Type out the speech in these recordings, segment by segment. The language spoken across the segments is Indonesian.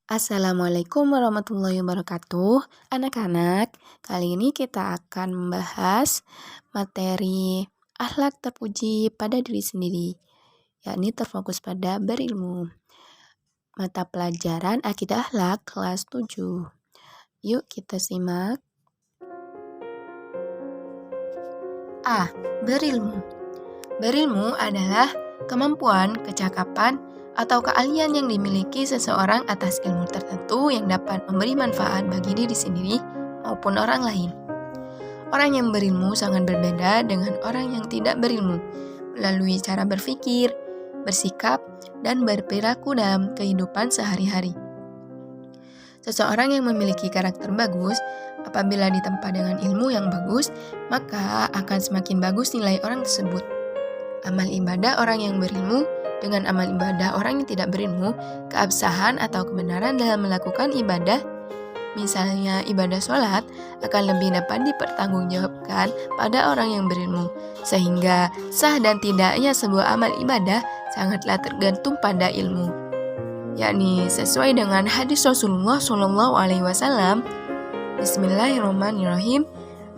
Assalamualaikum warahmatullahi wabarakatuh. Anak-anak, kali ini kita akan membahas materi akhlak terpuji pada diri sendiri, yakni terfokus pada berilmu. Mata pelajaran Akidah Akhlak kelas 7. Yuk kita simak. A. Berilmu. Berilmu adalah kemampuan, kecakapan, atau keahlian yang dimiliki seseorang atas ilmu tertentu yang dapat memberi manfaat bagi diri sendiri maupun orang lain. Orang yang berilmu sangat berbeda dengan orang yang tidak berilmu melalui cara berpikir, bersikap, dan berperilaku dalam kehidupan sehari-hari. Seseorang yang memiliki karakter bagus, apabila ditempa dengan ilmu yang bagus, maka akan semakin bagus nilai orang tersebut. Amal ibadah orang yang berilmu dengan amal ibadah orang yang tidak berilmu, keabsahan atau kebenaran dalam melakukan ibadah, misalnya ibadah sholat, akan lebih dapat dipertanggungjawabkan pada orang yang berilmu, sehingga sah dan tidaknya sebuah amal ibadah sangatlah tergantung pada ilmu, yakni sesuai dengan hadis Rasulullah SAW. Bismillahirrahmanirrahim.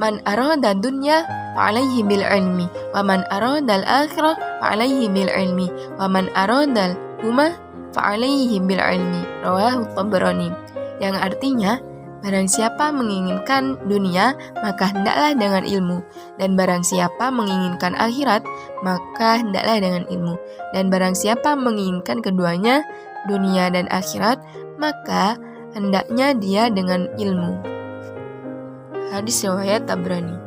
Man arada dunya fa'alaihi bil ilmi wa man arada al-akhirah fa'alaihi bil ilmi wa man arada huma fa'alaihi bil ilmi. Rawahu Tabrani. Yang artinya, barang siapa menginginkan dunia, maka hendaklah dengan ilmu, dan barang siapa menginginkan akhirat, maka hendaklah dengan ilmu, dan barang siapa menginginkan keduanya, dunia dan akhirat, maka hendaknya dia dengan ilmu. Hadis riwayat Tabrani.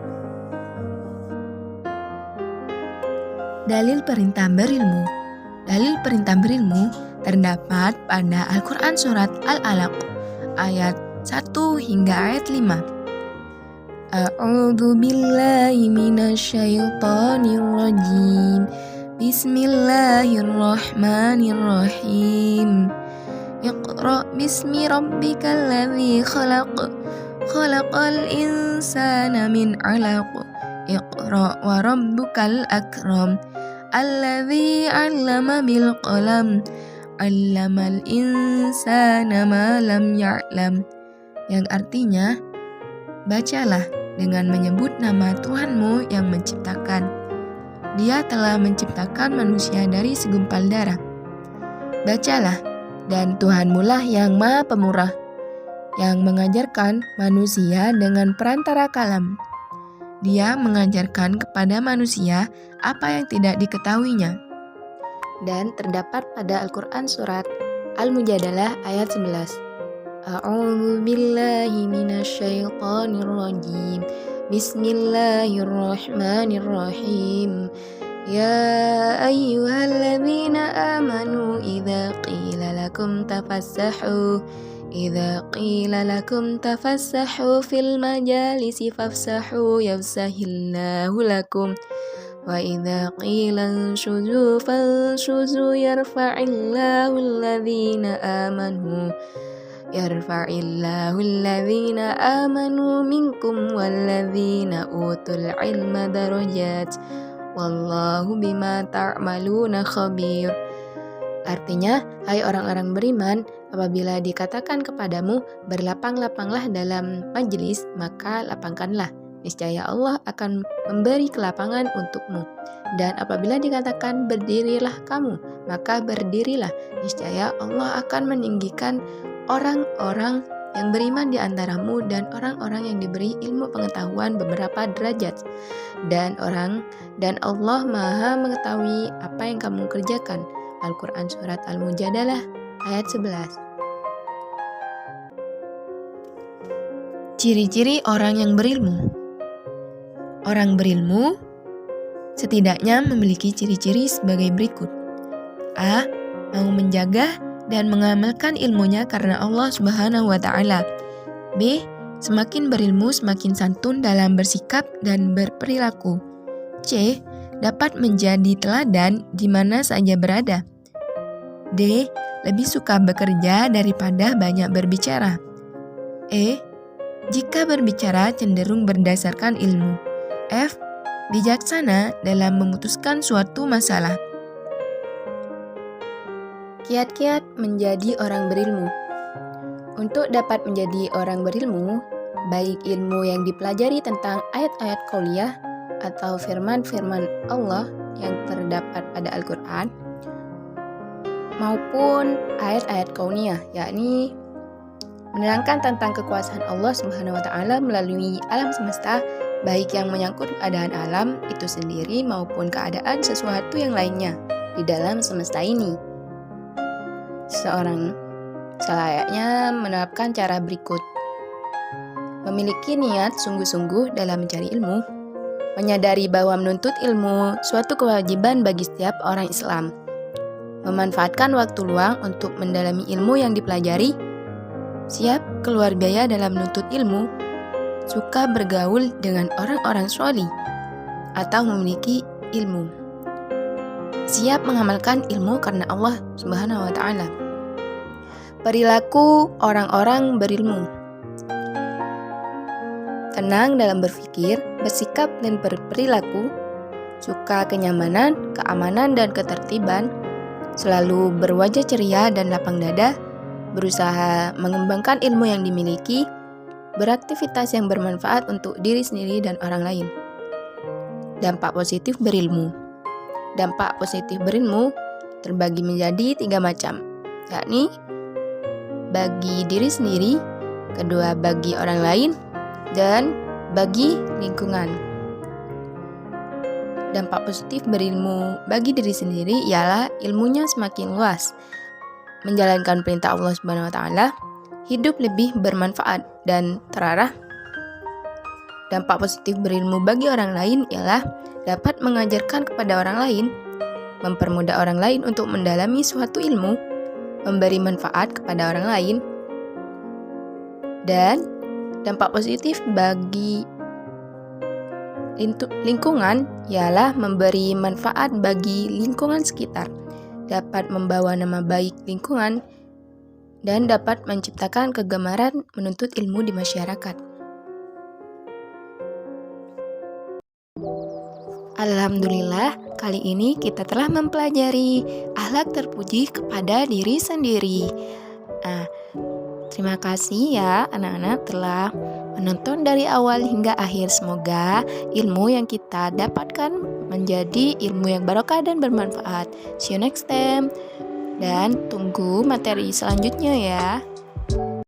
Dalil perintah berilmu. Dalil perintah berilmu terdapat pada Al-Quran Surat Al-Alaq ayat 1 hingga ayat 5. A'udzu billahi minasyaitonir rajim. Bismillahirrahmanirrahim. Iqra bismi rabbikal ladzi khalaq. Khalaqal insana min 'alaq. Iqra wa rabbukal akram. Alladzi 'allama bil qalam. 'Allamal insana ma lam ya'lam. Yang artinya, bacalah dengan menyebut nama Tuhanmu yang menciptakan. Dia telah menciptakan manusia dari segumpal darah. Bacalah, dan Tuhanmu lah yang Maha Pemurah, yang mengajarkan manusia dengan perantara kalam. Dia mengajarkan kepada manusia apa yang tidak diketahuinya. Dan terdapat pada Al-Quran Surat Al-Mujadalah ayat 11. A'udzu billahi minasyaitonir rajim. Bismillahirrahmanirrahim. Ya ayyuhalladzina amanu idza qila lakum tafassahu fil majalisi fafsahu yafsahillahu lakum wa idza qila anshuzu fanshuzu yarfa'illahu alladhina amanu minkum walladzina utul ilma darajat wallahu bima ta'maluna khabir. Artinya, hai orang-orang beriman, apabila dikatakan kepadamu, berlapang-lapanglah dalam majelis, maka lapangkanlah. Niscaya Allah akan memberi kelapangan untukmu. Dan apabila dikatakan berdirilah kamu, maka berdirilah. Niscaya Allah akan meninggikan orang-orang yang beriman di antaramu dan orang-orang yang diberi ilmu pengetahuan beberapa derajat. Dan Allah Maha mengetahui apa yang kamu kerjakan. Al-Quran Surat Al-Mujadalah ayat 11. Ciri-ciri orang yang berilmu. Orang berilmu setidaknya memiliki ciri-ciri sebagai berikut. A. Mau menjaga dan mengamalkan ilmunya karena Allah Subhanahu wa Ta'ala. B. Semakin berilmu semakin santun dalam bersikap dan berperilaku. C. Dapat menjadi teladan di mana saja berada. D. Lebih suka bekerja daripada banyak berbicara. E. Jika berbicara cenderung berdasarkan ilmu. F. Bijaksana dalam memutuskan suatu masalah. Kiat-kiat menjadi orang berilmu. Untuk dapat menjadi orang berilmu, baik ilmu yang dipelajari tentang ayat-ayat qauliyah atau firman-firman Allah yang terdapat pada Al-Quran, maupun ayat-ayat kauniyah, yakni menerangkan tentang kekuasaan Allah Subhanahu wa Ta'ala melalui alam semesta, baik yang menyangkut keadaan alam itu sendiri maupun keadaan sesuatu yang lainnya di dalam semesta ini. Seorang selayaknya menerapkan cara berikut: memiliki niat sungguh-sungguh dalam mencari ilmu, menyadari bahwa menuntut ilmu suatu kewajiban bagi setiap orang Islam, memanfaatkan waktu luang untuk mendalami ilmu yang dipelajari, siap keluar biaya dalam menuntut ilmu, suka bergaul dengan orang-orang sholih atau memiliki ilmu, siap mengamalkan ilmu karena Allah Subhanahu wa Ta'ala. Perilaku orang-orang berilmu: tenang dalam berpikir, bersikap dan berperilaku, suka kenyamanan, keamanan dan ketertiban, selalu berwajah ceria dan lapang dada, berusaha mengembangkan ilmu yang dimiliki, beraktivitas yang bermanfaat untuk diri sendiri dan orang lain. Dampak positif berilmu. Dampak positif berilmu terbagi menjadi 3 macam, yakni bagi diri sendiri, kedua bagi orang lain, dan bagi lingkungan. Dampak positif berilmu bagi diri sendiri ialah ilmunya semakin luas, menjalankan perintah Allah Subhanahu wa Ta'ala, hidup lebih bermanfaat dan terarah. Dampak positif berilmu bagi orang lain ialah dapat mengajarkan kepada orang lain, mempermudah orang lain untuk mendalami suatu ilmu, memberi manfaat kepada orang lain. Dan dampak positif bagi lingkungan ialah memberi manfaat bagi lingkungan sekitar, dapat membawa nama baik lingkungan, dan dapat menciptakan kegemaran menuntut ilmu di masyarakat. Alhamdulillah, kali ini kita telah mempelajari akhlak terpuji kepada diri sendiri. Terima kasih ya anak-anak telah menonton dari awal hingga akhir. Semoga ilmu yang kita dapatkan menjadi ilmu yang barokah dan bermanfaat. See you next time. Dan tunggu materi selanjutnya ya.